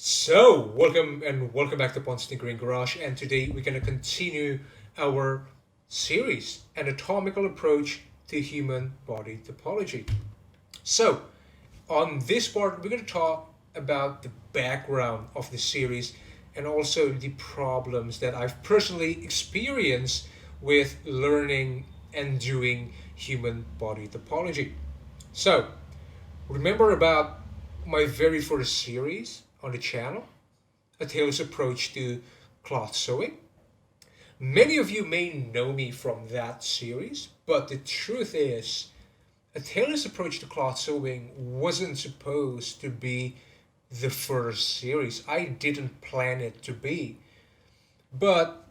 Welcome back to Ponce Tinkering Garage. And today we're going to continue our series, Anatomical Approach to Human Body Topology. So, on this part, we're going to talk about the background of the series and also the problems that I've personally experienced with learning and doing human body topology. So, remember about my very first series on the channel, A Tailor's Approach to Cloth Sewing? Many of you may know me from that series, but the truth is, A Tailor's Approach to Cloth Sewing wasn't supposed to be the first series. I didn't plan it to be. But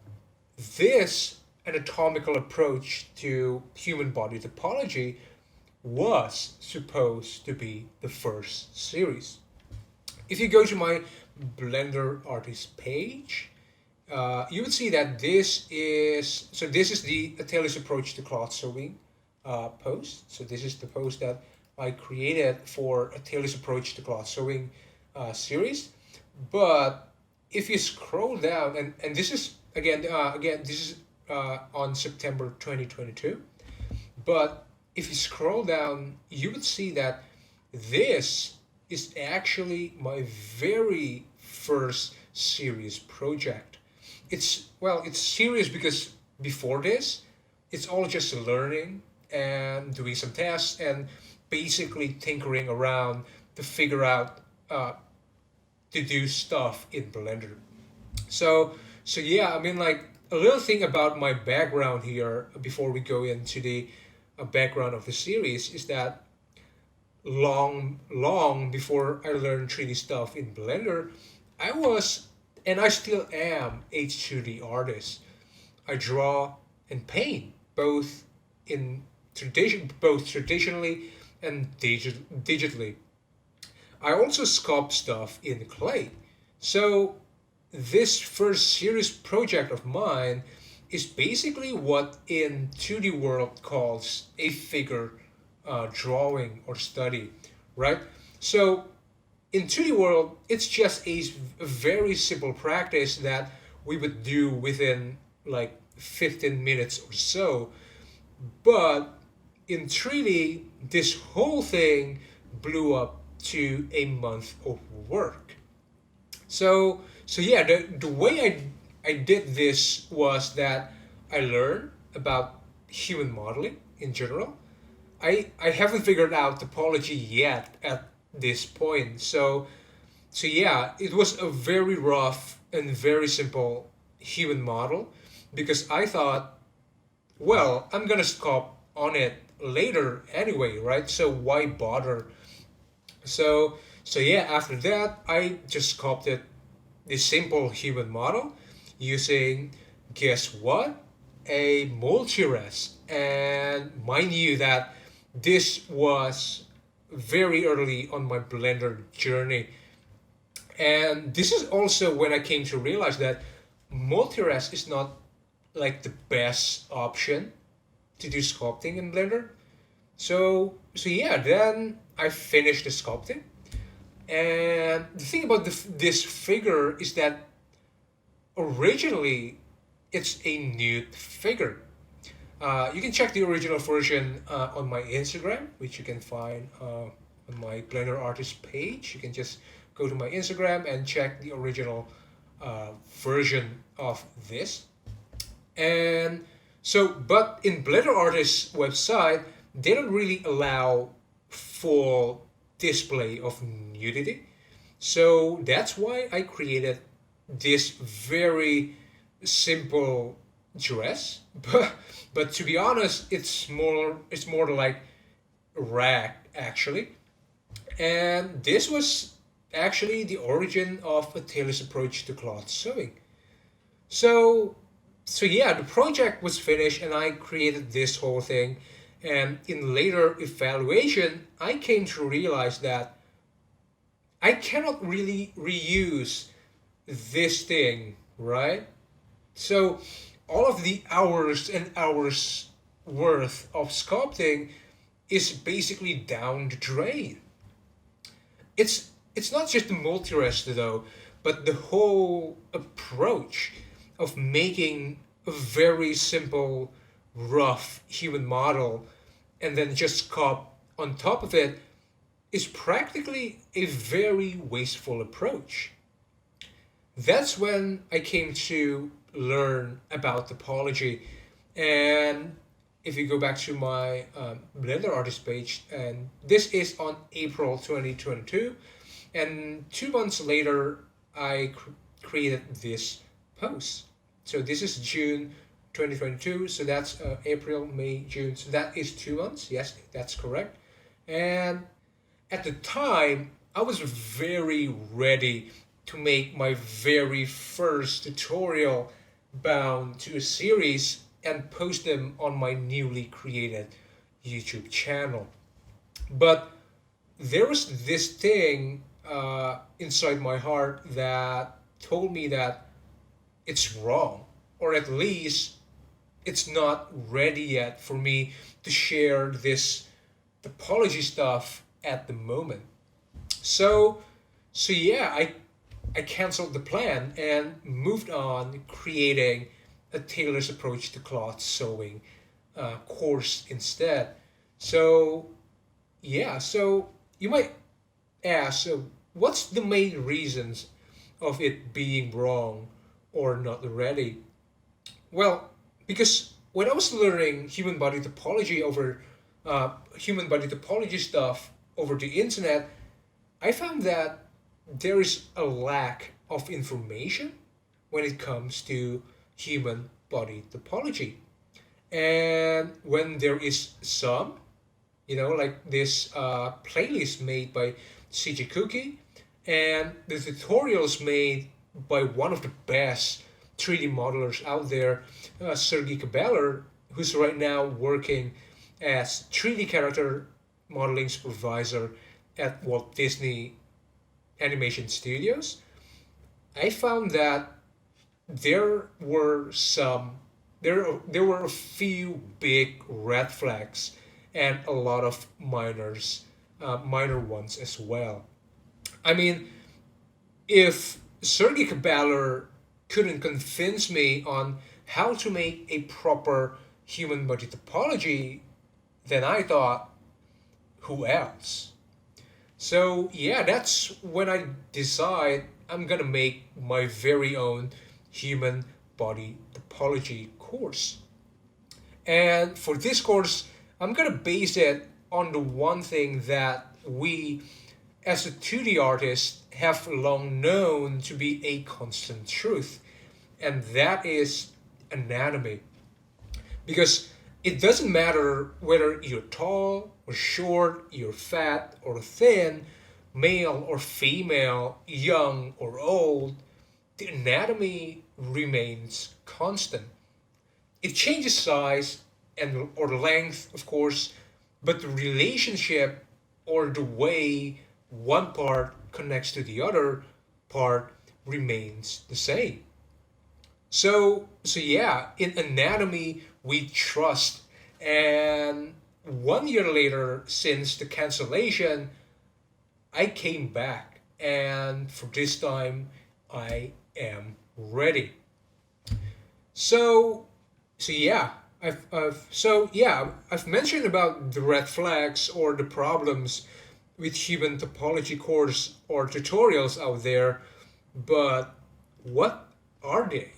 this anatomical approach to human body topology was supposed to be the first series. If you go to my Blender artist page, you would see that this is the Taylor's approach to cloth sewing post. So this is the post that I created for a Taylor's approach to cloth sewing series. But if you scroll down, and this is this is on September 2022. But if you scroll down, you would see that this is actually my very first serious project. It's serious because before this, it's all just learning and doing some tests and basically tinkering around to figure out to do stuff in Blender. So yeah, I mean, like, a little thing about my background here before we go into the background of the series is that long before I learned 3D stuff in Blender, I was and I still am a 2D artist. I draw and paint both traditionally and digitally. I also sculpt stuff in clay. So this first serious project of mine is basically what in 2D world calls a figure drawing or study, right? So in 2D world, it's just a very simple practice that we would do within like 15 minutes or so. But in 3D, this whole thing blew up to a month of work. So yeah, the way I did this was that I learned about human modeling in general. I haven't figured out topology yet at this point. So yeah, it was a very rough and very simple human model because I thought, well, I'm gonna sculpt on it later anyway, right? So why bother? So yeah, after that, I just sculpted this simple human model using, guess what? A multi-res. And mind you that this was very early on my Blender journey. And this is also when I came to realize that multi-res is not like the best option to do sculpting in Blender. So yeah, then I finished the sculpting. And the thing about this figure is that originally it's a nude figure. You can check the original version on my Instagram, which you can find on my Blender artist page. You can just go to my Instagram and check the original version of this. And but in Blender artist's website, they don't really allow full display of nudity. So that's why I created this very simple dress. But to be honest, it's more like rag actually. And this was actually the origin of a tailor's approach to cloth sewing. So so yeah, the project was finished and I created this whole thing. And in later evaluation, I came to realize that I cannot really reuse this thing, right? So all of the hours and hours worth of sculpting is basically down the drain. It's it's not just the multi-rest though, but the whole approach of making a very simple, rough human model and then just cop on top of it is practically a very wasteful approach. That's when I came to learn about topology. And if you go back to my Blender artist page, and this is on April 2022, and 2 months later, I created this post. So this is June 2022, so that's April, May, June, so that is 2 months. Yes, that's correct. And at the time, I was very ready to make my very first tutorial bound to a series and post them on my newly created YouTube channel. But there was this thing inside my heart that told me that it's wrong, or at least it's not ready yet for me to share this topology stuff at the moment. So, so yeah, I canceled the plan and moved on creating a tailor's approach to cloth sewing course instead. So yeah, so you might ask, so what's the main reasons of it being wrong or not ready? Well, because when I was learning human body topology stuff over the internet, I found that there is a lack of information when it comes to human body topology. And when there is some, like this playlist made by CJ Cookie and the tutorials made by one of the best 3D modelers out there, Sergey Kabeller, who's right now working as 3D character modeling supervisor at Walt Disney Animation Studios. I found that there were some there were a few big red flags and a lot of minor ones as well. I mean, if Sergey Kabaler couldn't convince me on how to make a proper human body topology, then I thought, who else? So yeah, that's when I decide I'm gonna make my very own human body topology course. And for this course, I'm gonna base it on the one thing that we as a 2D artist have long known to be a constant truth, and that is anatomy. Because it doesn't matter whether you're tall or short, you're fat or thin, male or female, young or old, the anatomy remains constant. It changes size and or length, of course, but the relationship or the way one part connects to the other part remains the same. So yeah, in anatomy we trust. And 1 year later, since the cancellation, I came back, and for this time, I am ready. So, so yeah, I've mentioned about the red flags or the problems with human topology course or tutorials out there, but what are they?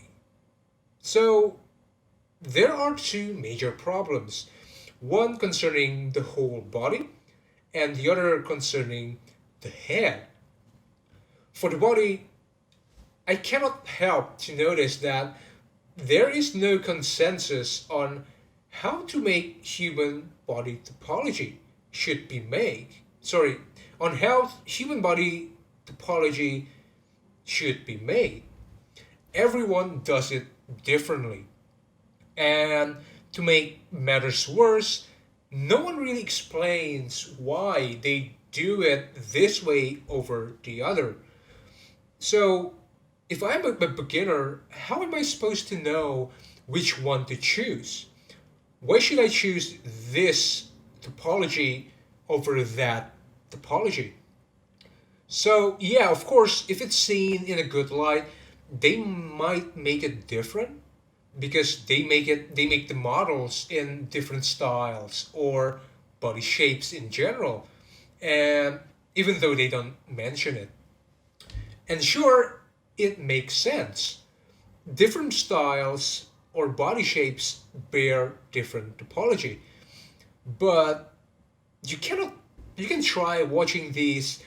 So, there are two major problems. One concerning the whole body, and the other concerning the head. For the body, I cannot help to notice that there is no consensus on how to make human body topology should be made. Sorry, on how human body topology should be made. Everyone does it differently. And to make matters worse, no one really explains why they do it this way over the other. So, if I'm a beginner, how am I supposed to know which one to choose? Why should I choose this topology over that topology? So yeah, of course, if it's seen in a good light, they might make it different because they make the models in different styles or body shapes in general, and even though they don't mention it. And sure, it makes sense. Different styles or body shapes bear different topology, but you cannot you can try watching these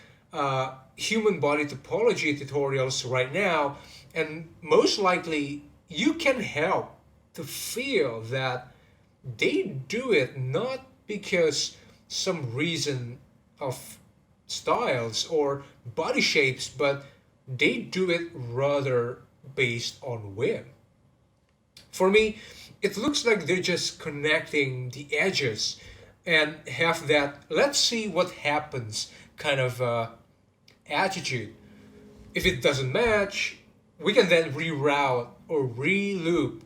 human body topology tutorials right now, and most likely you can help to feel that they do it not because some reason of styles or body shapes, but they do it rather based on whim. For me, it looks like they're just connecting the edges and have that let's see what happens kind of attitude. If it doesn't match, we can then reroute or re-loop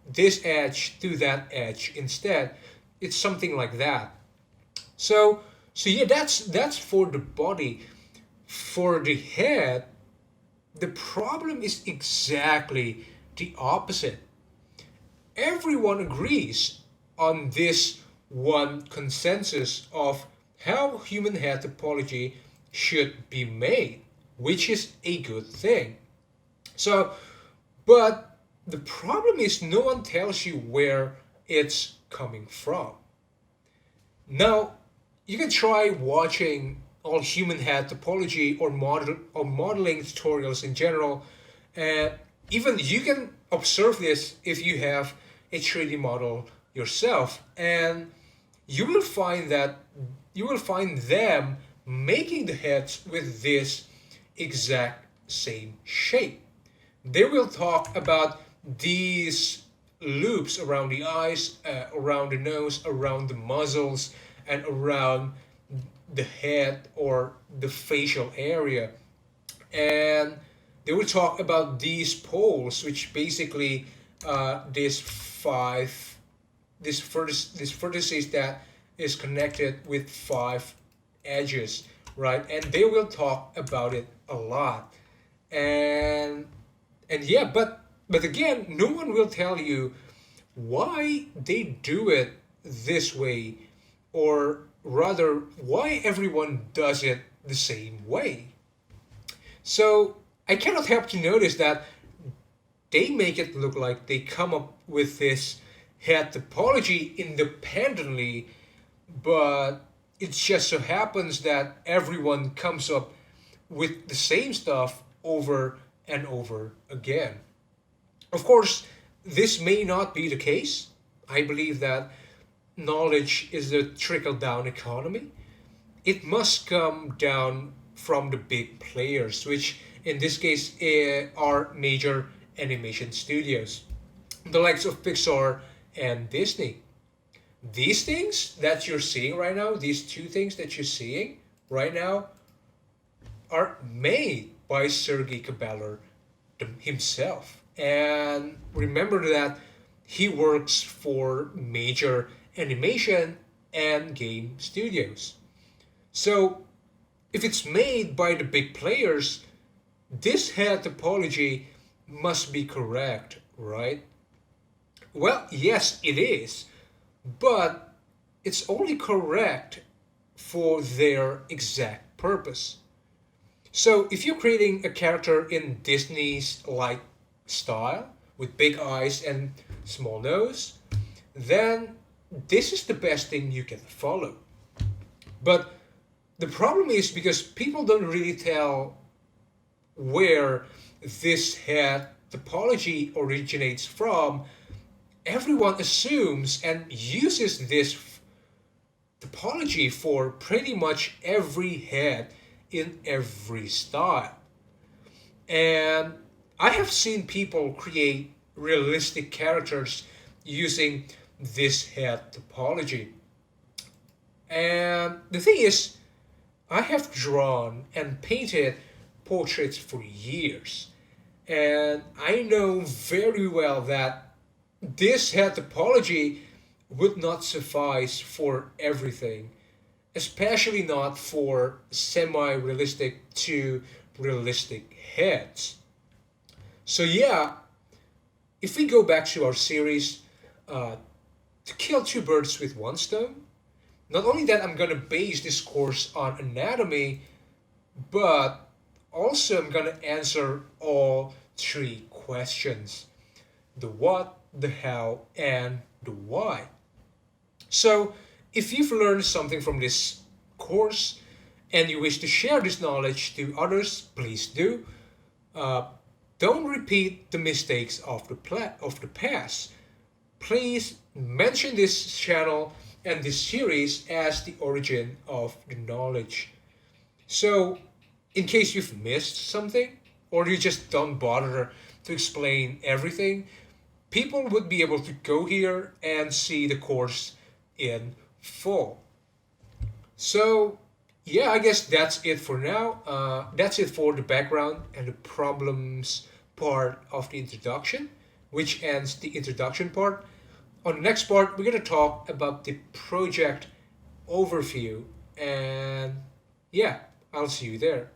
this edge to that edge instead. It's something like that. So so yeah, that's for the body. For the head, the problem is exactly the opposite. Everyone agrees on this one consensus of how human head topology should be made, which is a good thing. So, but the problem is no one tells you where it's coming from. Now, you can try watching all human head topology or modeling tutorials in general, and even you can observe this if you have a 3D model yourself, and you will find that you will find them making the heads with this exact same shape. They will talk about these loops around the eyes, around the nose, around the muzzles, and around the head or the facial area. And they will talk about these poles, which basically these five, this vertices that is connected with five edges, right? And they will talk about it a lot. And and yeah, but again, no one will tell you why they do it this way, or rather, why everyone does it the same way. So I cannot help to notice that they make it look like they come up with this head topology independently, but it just so happens that everyone comes up with the same stuff over and over again. Of course, this may not be the case. I believe that knowledge is a trickle down economy. It must come down from the big players, which in this case are major animation studios, the likes of Pixar and Disney. These things that you're seeing right now, these two things that you're seeing right now, are made by Sergei Kabeller himself. And remember that he works for major animation and game studios. So if it's made by the big players, this head topology must be correct, right? Well, yes, it is, but it's only correct for their exact purpose. So if you're creating a character in Disney's like style with big eyes and small nose, then this is the best thing you can follow. But the problem is because people don't really tell where this head topology originates from, everyone assumes and uses this topology for pretty much every head in every style. And I have seen people create realistic characters using this head topology. And the thing is, I have drawn and painted portraits for years. And I know very well that this head topology would not suffice for everything. especially not for semi-realistic to realistic heads. So yeah, if we go back to our series, uh, to kill two birds with one stone, not only that I'm gonna base this course on anatomy, but also I'm gonna answer all three questions: the what, the how, and the why. So, if you've learned something from this course and you wish to share this knowledge to others, please do. Uh, don't repeat the mistakes of the past. Please mention this channel and this series as the origin of the knowledge. So, in case you've missed something or you just don't bother to explain everything, people would be able to go here and see the course in full. So, yeah, I guess that's it for now. That's it for the background and the problems part of the introduction, which ends the introduction part. On the next part, we're going to talk about the project overview. And yeah, I'll see you there.